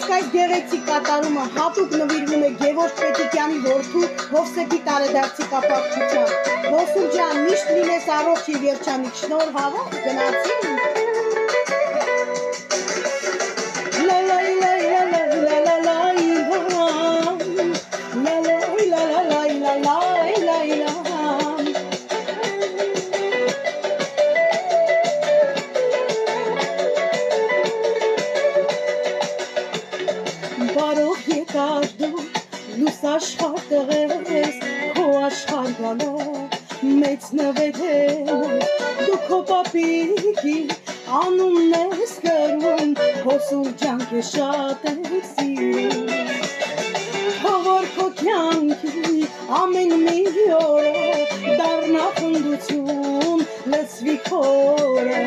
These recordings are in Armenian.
Իսկ այս գեղեցիկ կատարումը հատուկ նվիրվում է Գևորգ Պետիկյանի որդու Հովսեփի տարեդարձի կապակցությամբ։ Ոսուր ջան, միշտ լինես առողջ եւ երջանիկ, շնորհավոր, գնացինք։ Բարով եկար դու լուսաշխար տղես, քո աշխար գալա մեծ նվերել, դու քո պապիկի անունն ես կրում, Հոսուր ջան քեզ շատ ենք սիրում, որ քո կյանքի ամեն մի օրը դառնա խնդություն, լցվի քորը,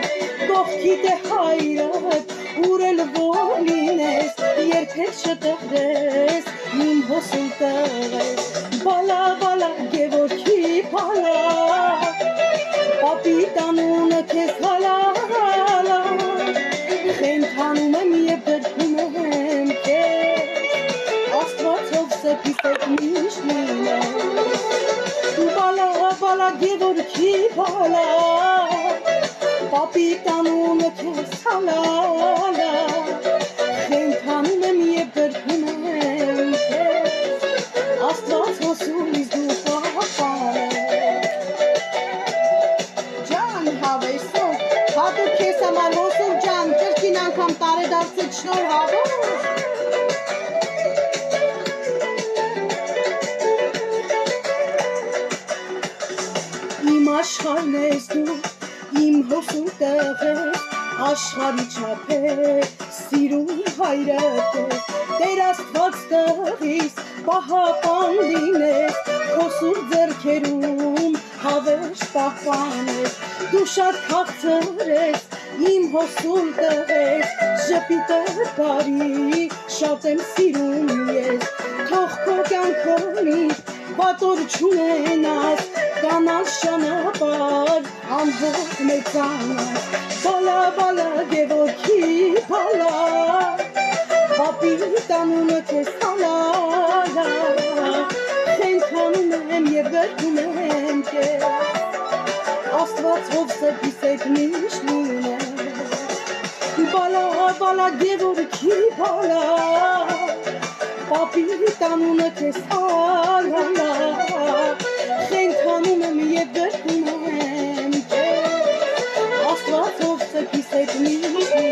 կողքիդ է հայրդ, ուր էլ որ լինես, երբեք չտեղրես, իմ Հոսուր տղես, բալա, բալա, Գևորգի բալա, պապիդ անունը քեզ հալա, խենթանում եմ և դրքում եմ քեզ, Աստվածով սեփիս հետ միշտ լինես, բալա, բալա, Գևորգի բալա, պապիդ անունը քեզ հալա, խենթանում եմ և դրքում եմ քեզ, Աստված Հոսուրից դու պահպանես։ Ջան, հավեսով, հատուկ քեզ համար Հոսուր ջան, կրկին անգամ տարեդարձիդ շնորհավոր։ Իմ աշխարհն ես դու, իմ Հոսուր տղես, աշխարհի չափ է սիրում հայրդ քեզ, Տեր Աստված տղիս պահապան լինես, Հոսուր ձեռքերում հավերժ պահպանես, դու շատ քաղցր ես, իմ Հոսուր տղես, ժպիտը բարի, շատ եմ սիրում ես, թող քո կյանքով վատոր չունենաս, կանաս ճանապարհ անհոգ մեծանաս, բալա, բալա, Գևորգի բալա, պապիդ անունը քեզ հալա, խենթանում եմ և գրկում եմ քեզ, Աստված Հովսեփիս հետ միշտ լինես, բալա, բալա, Գևորգի բալա, պապիդ անունը քեզ հալա, խենթանում եմ և գրկում եմ քեզ, Աստված Հովսեփիս հետ միշտ